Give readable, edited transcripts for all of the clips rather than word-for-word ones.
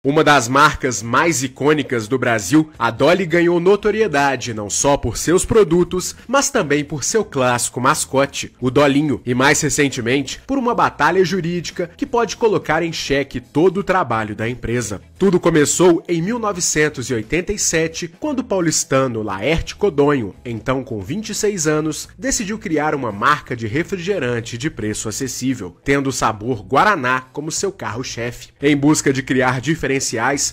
Uma das marcas mais icônicas do Brasil, a Dolly ganhou notoriedade não só por seus produtos, mas também por seu clássico mascote, o Dolinho, e mais recentemente por uma batalha jurídica que pode colocar em xeque todo o trabalho da empresa. Tudo começou em 1987, quando o paulistano Laerte Codonho, então com 26 anos, decidiu criar uma marca de refrigerante de preço acessível, tendo o sabor Guaraná como seu carro-chefe. Em busca de criar diferenciais,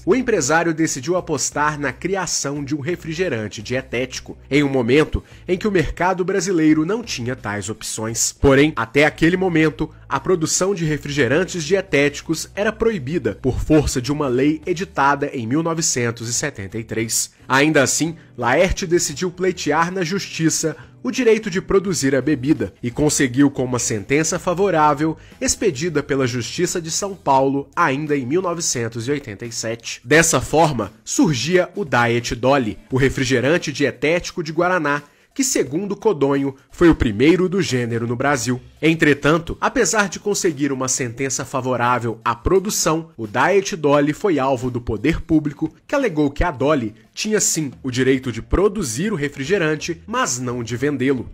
o empresário decidiu apostar na criação de um refrigerante dietético, em um momento em que o mercado brasileiro não tinha tais opções. Porém, até aquele momento, a produção de refrigerantes dietéticos era proibida por força de uma lei editada em 1973. Ainda assim, Laerte decidiu pleitear na justiça o direito de produzir a bebida e conseguiu com uma sentença favorável expedida pela Justiça de São Paulo ainda em 1987. Dessa forma, surgia o Diet Dolly, o refrigerante dietético de Guaraná, que, segundo Codonho, foi o primeiro do gênero no Brasil. Entretanto, apesar de conseguir uma sentença favorável à produção, o Diet Dolly foi alvo do poder público, que alegou que a Dolly tinha sim o direito de produzir o refrigerante, mas não de vendê-lo,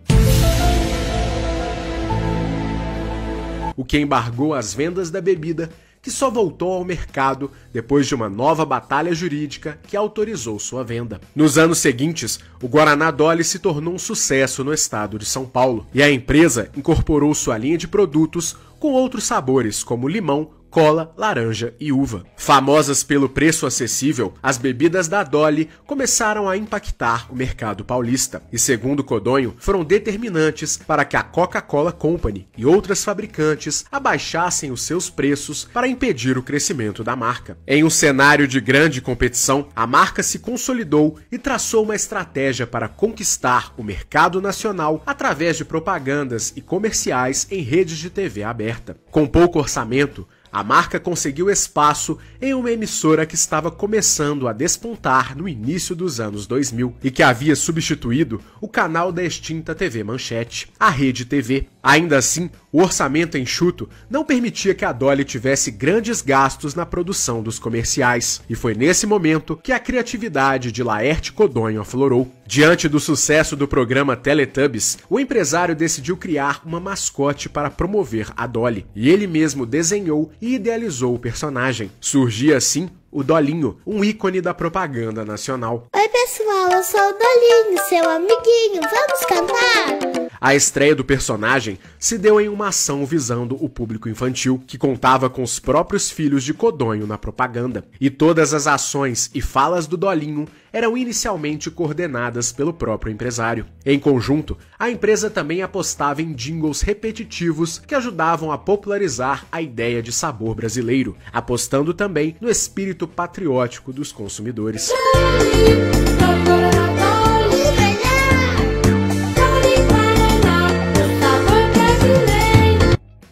o que embargou as vendas da bebida, que só voltou ao mercado depois de uma nova batalha jurídica que autorizou sua venda. Nos anos seguintes, o Guaraná Dolly se tornou um sucesso no estado de São Paulo, e a empresa incorporou sua linha de produtos com outros sabores como limão, cola, laranja e uva. Famosas pelo preço acessível, as bebidas da Dolly começaram a impactar o mercado paulista e, segundo Codonho, foram determinantes para que a Coca-Cola Company e outras fabricantes abaixassem os seus preços para impedir o crescimento da marca. Em um cenário de grande competição, a marca se consolidou e traçou uma estratégia para conquistar o mercado nacional através de propagandas e comerciais em redes de TV aberta. Com pouco orçamento, a marca conseguiu espaço em uma emissora que estava começando a despontar no início dos anos 2000 e que havia substituído o canal da extinta TV Manchete, a Rede TV. Ainda assim, o orçamento enxuto não permitia que a Dolly tivesse grandes gastos na produção dos comerciais, e foi nesse momento que a criatividade de Laerte Codonho aflorou. Diante do sucesso do programa Teletubbies, o empresário decidiu criar uma mascote para promover a Dolly, e ele mesmo desenhou e idealizou o personagem. Surgia assim o Dolinho, um ícone da propaganda nacional. Oi pessoal, eu sou o Dolinho, seu amiguinho, vamos cantar? A estreia do personagem se deu em uma ação visando o público infantil, que contava com os próprios filhos de Codonho na propaganda. E todas as ações e falas do Dolinho eram inicialmente coordenadas pelo próprio empresário. Em conjunto, a empresa também apostava em jingles repetitivos que ajudavam a popularizar a ideia de sabor brasileiro, apostando também no espírito patriótico dos consumidores.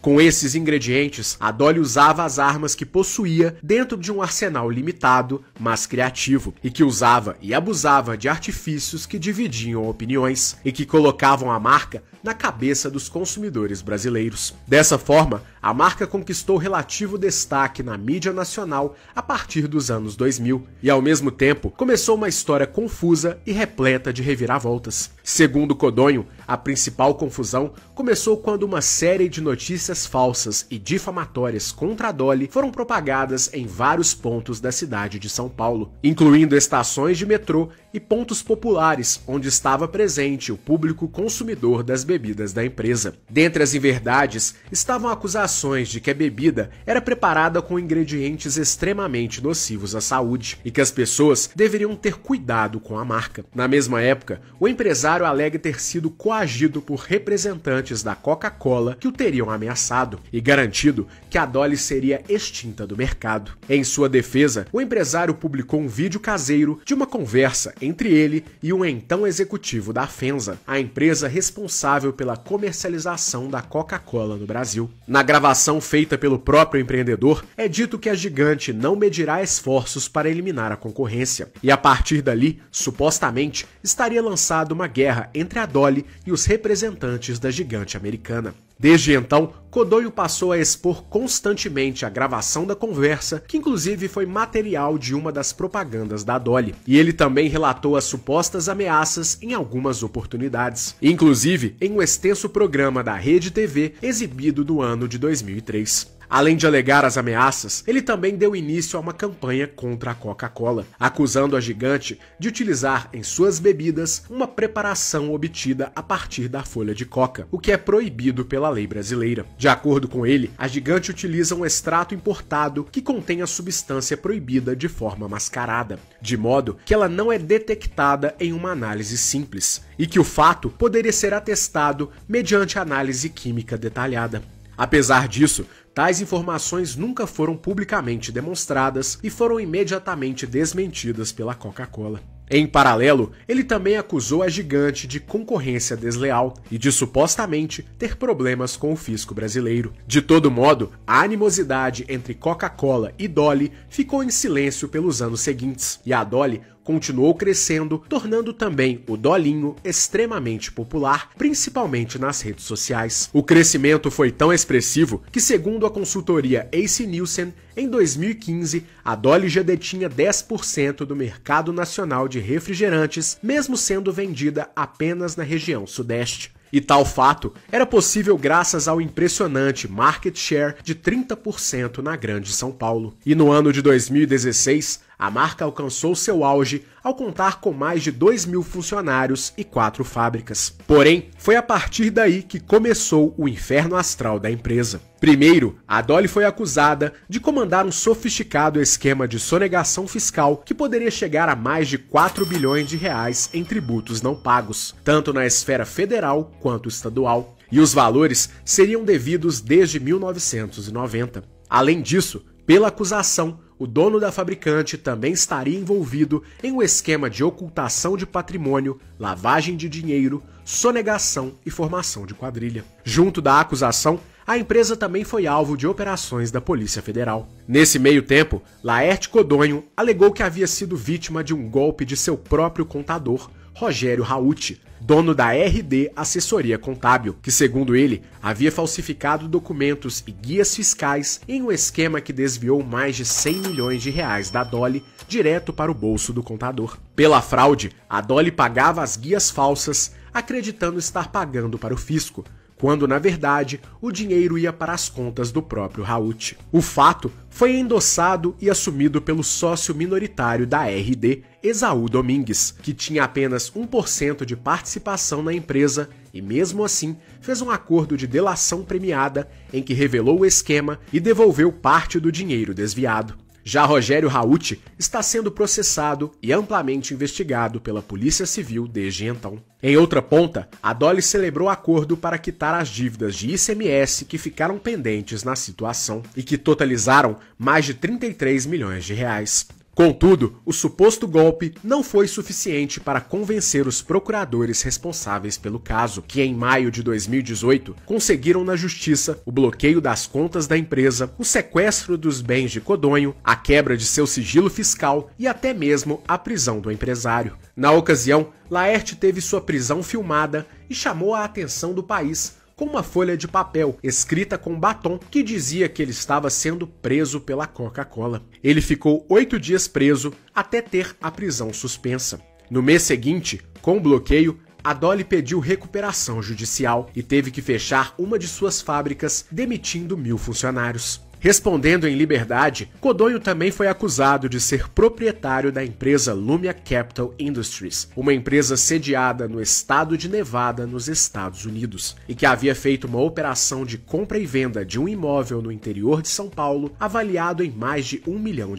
Com esses ingredientes, a Dolly usava as armas que possuía dentro de um arsenal limitado, mas criativo, e que usava e abusava de artifícios que dividiam opiniões e que colocavam a marca na cabeça dos consumidores brasileiros. Dessa forma, a marca conquistou relativo destaque na mídia nacional a partir dos anos 2000 e, ao mesmo tempo, começou uma história confusa e repleta de reviravoltas. Segundo Codonho, a principal confusão começou quando uma série de notícias falsas e difamatórias contra a Dolly foram propagadas em vários pontos da cidade de São Paulo, incluindo estações de metrô e pontos populares onde estava presente o público consumidor das bebidas da empresa. Dentre as inverdades estavam acusações de que a bebida era preparada com ingredientes extremamente nocivos à saúde e que as pessoas deveriam ter cuidado com a marca. Na mesma época, o empresário alega ter sido coagido por representantes da Coca-Cola que o teriam ameaçado e garantido que a Dolly seria extinta do mercado. Em sua defesa, o empresário publicou um vídeo caseiro de uma conversa entre ele e um então executivo da FEMSA, a empresa responsável pela comercialização da Coca-Cola no Brasil. Na gravação feita pelo próprio empreendedor, é dito que a gigante não medirá esforços para eliminar a concorrência, e a partir dali, supostamente, estaria lançada uma guerra entre a Dolly e os representantes da gigante americana. Desde então, Codonho passou a expor constantemente a gravação da conversa, que inclusive foi material de uma das propagandas da Dolly. E ele também relatou as supostas ameaças em algumas oportunidades, inclusive em um extenso programa da Rede TV exibido no ano de 2003. Além de alegar as ameaças, ele também deu início a uma campanha contra a Coca-Cola, acusando a gigante de utilizar em suas bebidas uma preparação obtida a partir da folha de coca, o que é proibido pela lei brasileira. De acordo com ele, a gigante utiliza um extrato importado que contém a substância proibida de forma mascarada, de modo que ela não é detectada em uma análise simples, e que o fato poderia ser atestado mediante análise química detalhada. Apesar disso, tais informações nunca foram publicamente demonstradas e foram imediatamente desmentidas pela Coca-Cola. Em paralelo, ele também acusou a gigante de concorrência desleal e de supostamente ter problemas com o fisco brasileiro. De todo modo, a animosidade entre Coca-Cola e Dolly ficou em silêncio pelos anos seguintes, e a Dolly continuou crescendo, tornando também o Dolinho extremamente popular, principalmente nas redes sociais. O crescimento foi tão expressivo que, segundo a consultoria AC Nielsen, em 2015, a Dolly já detinha 10% do mercado nacional de refrigerantes, mesmo sendo vendida apenas na região sudeste. E tal fato era possível graças ao impressionante market share de 30% na Grande São Paulo. E no ano de 2016, a marca alcançou seu auge ao contar com mais de 2.000 funcionários e 4 fábricas. Porém, foi a partir daí que começou o inferno astral da empresa. Primeiro, a Dolly foi acusada de comandar um sofisticado esquema de sonegação fiscal que poderia chegar a mais de 4 bilhões de reais em tributos não pagos, tanto na esfera federal quanto estadual, e os valores seriam devidos desde 1990. Além disso, pela acusação, o dono da fabricante também estaria envolvido em um esquema de ocultação de patrimônio, lavagem de dinheiro, sonegação e formação de quadrilha. Junto da acusação, a empresa também foi alvo de operações da Polícia Federal. Nesse meio tempo, Laerte Codonho alegou que havia sido vítima de um golpe de seu próprio contador, Rogério Rauti, dono da RD Assessoria Contábil, que, segundo ele, havia falsificado documentos e guias fiscais em um esquema que desviou mais de 100 milhões de reais da Dolly direto para o bolso do contador. Pela fraude, a Dolly pagava as guias falsas, acreditando estar pagando para o fisco, quando, na verdade, o dinheiro ia para as contas do próprio Rauti. O fato foi endossado e assumido pelo sócio minoritário da RD, Esaú Domingues, que tinha apenas 1% de participação na empresa e, mesmo assim, fez um acordo de delação premiada em que revelou o esquema e devolveu parte do dinheiro desviado. Já Rogério Rauti está sendo processado e amplamente investigado pela Polícia Civil desde então. Em outra ponta, a Dolly celebrou acordo para quitar as dívidas de ICMS que ficaram pendentes na situação e que totalizaram mais de 33 milhões de reais. Contudo, o suposto golpe não foi suficiente para convencer os procuradores responsáveis pelo caso, que em maio de 2018 conseguiram na justiça o bloqueio das contas da empresa, o sequestro dos bens de Codonho, a quebra de seu sigilo fiscal e até mesmo a prisão do empresário. Na ocasião, Laerte teve sua prisão filmada e chamou a atenção do país com uma folha de papel escrita com batom que dizia que ele estava sendo preso pela Coca-Cola. Ele ficou 8 dias preso até ter a prisão suspensa. No mês seguinte, com o bloqueio, a Dolly pediu recuperação judicial e teve que fechar uma de suas fábricas, demitindo 1.000 funcionários. Respondendo em liberdade, Codonho também foi acusado de ser proprietário da empresa Lumia Capital Industries, uma empresa sediada no estado de Nevada, nos Estados Unidos, e que havia feito uma operação de compra e venda de um imóvel no interior de São Paulo, avaliado em mais de R$1 milhão,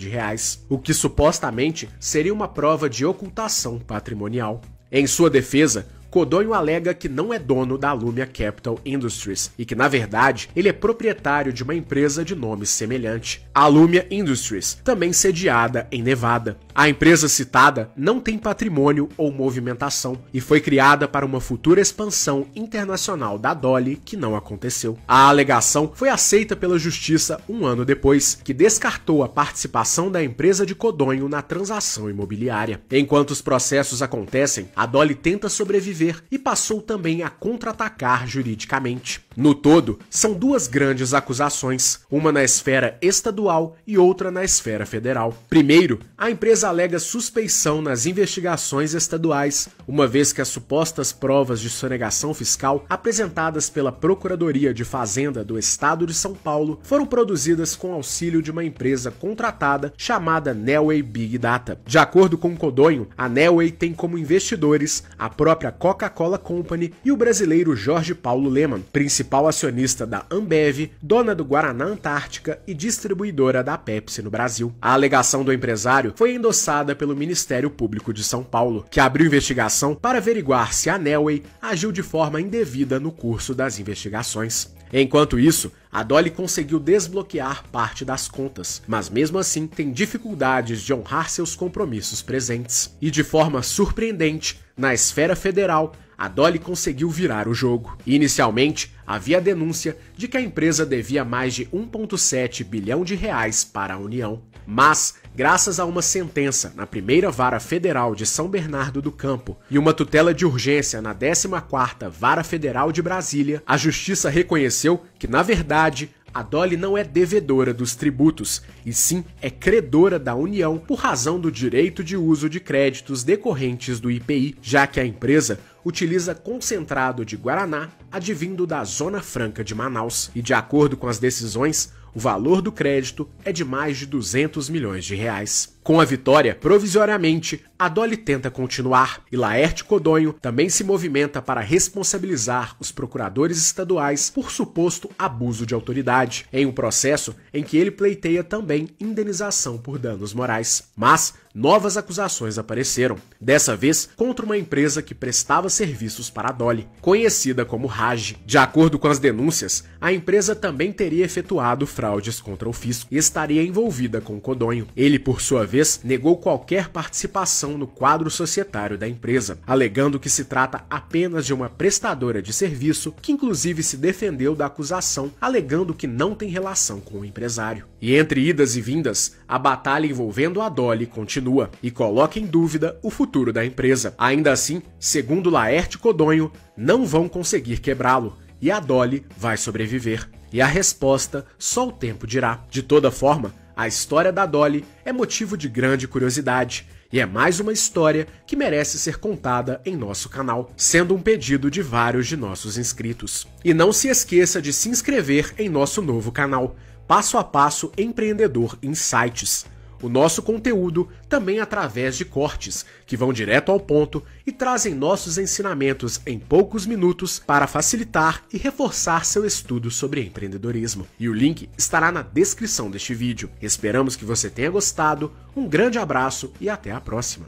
o que supostamente seria uma prova de ocultação patrimonial. Em sua defesa, Codonho alega que não é dono da Lumia Capital Industries e que, na verdade, ele é proprietário de uma empresa de nome semelhante, a Lumia Industries, também sediada em Nevada. A empresa citada não tem patrimônio ou movimentação e foi criada para uma futura expansão internacional da Dolly que não aconteceu. A alegação foi aceita pela justiça um ano depois, que descartou a participação da empresa de Codonho na transação imobiliária. Enquanto os processos acontecem, a Dolly tenta sobreviver sobreviver e passou também a contra-atacar juridicamente. No todo, são duas grandes acusações, uma na esfera estadual e outra na esfera federal. Primeiro, a empresa alega suspeição nas investigações estaduais, uma vez que as supostas provas de sonegação fiscal apresentadas pela Procuradoria de Fazenda do Estado de São Paulo foram produzidas com auxílio de uma empresa contratada chamada Neoway Big Data. De acordo com Codonho, a Neoway tem como investidores a própria Coca-Cola Company e o brasileiro Jorge Paulo Lemann, principal acionista da Ambev, dona do Guaraná Antártica e distribuidora da Pepsi no Brasil. A alegação do empresário foi endossada pelo Ministério Público de São Paulo, que abriu investigação para averiguar se a Neoway agiu de forma indevida no curso das investigações. Enquanto isso, a Dolly conseguiu desbloquear parte das contas, mas mesmo assim tem dificuldades de honrar seus compromissos presentes. E de forma surpreendente, na esfera federal, a Dolly conseguiu virar o jogo. Inicialmente, havia a denúncia de que a empresa devia mais de 1,7 bilhão de reais para a União. Mas, graças a uma sentença na primeira vara federal de São Bernardo do Campo e uma tutela de urgência na 14ª Vara Federal de Brasília, a justiça reconheceu que, na verdade, a Dolly não é devedora dos tributos, e sim é credora da União por razão do direito de uso de créditos decorrentes do IPI, já que a empresa utiliza concentrado de Guaraná advindo da Zona Franca de Manaus. E de acordo com as decisões, o valor do crédito é de mais de 200 milhões de reais. Com a vitória, provisoriamente, a Dolly tenta continuar e Laerte Codonho também se movimenta para responsabilizar os procuradores estaduais por suposto abuso de autoridade, em um processo em que ele pleiteia também indenização por danos morais. Mas novas acusações apareceram, dessa vez contra uma empresa que prestava serviços para a Dolly, conhecida como Rage. De acordo com as denúncias, a empresa também teria efetuado fraudes contra o fisco e estaria envolvida com Codonho. Ele, por sua vez, negou qualquer participação no quadro societário da empresa, alegando que se trata apenas de uma prestadora de serviço que inclusive se defendeu da acusação, alegando que não tem relação com o empresário. E entre idas e vindas, a batalha envolvendo a Dolly continua e coloca em dúvida o futuro da empresa. Ainda assim, segundo Laerte Codonho, não vão conseguir quebrá-lo e a Dolly vai sobreviver. E a resposta só o tempo dirá. De toda forma, a história da Dolly é motivo de grande curiosidade e é mais uma história que merece ser contada em nosso canal, sendo um pedido de vários de nossos inscritos. E não se esqueça de se inscrever em nosso novo canal, Passo a Passo Empreendedor Insights. O nosso conteúdo também através de cortes, que vão direto ao ponto e trazem nossos ensinamentos em poucos minutos para facilitar e reforçar seu estudo sobre empreendedorismo. E o link estará na descrição deste vídeo. Esperamos que você tenha gostado, um grande abraço e até a próxima!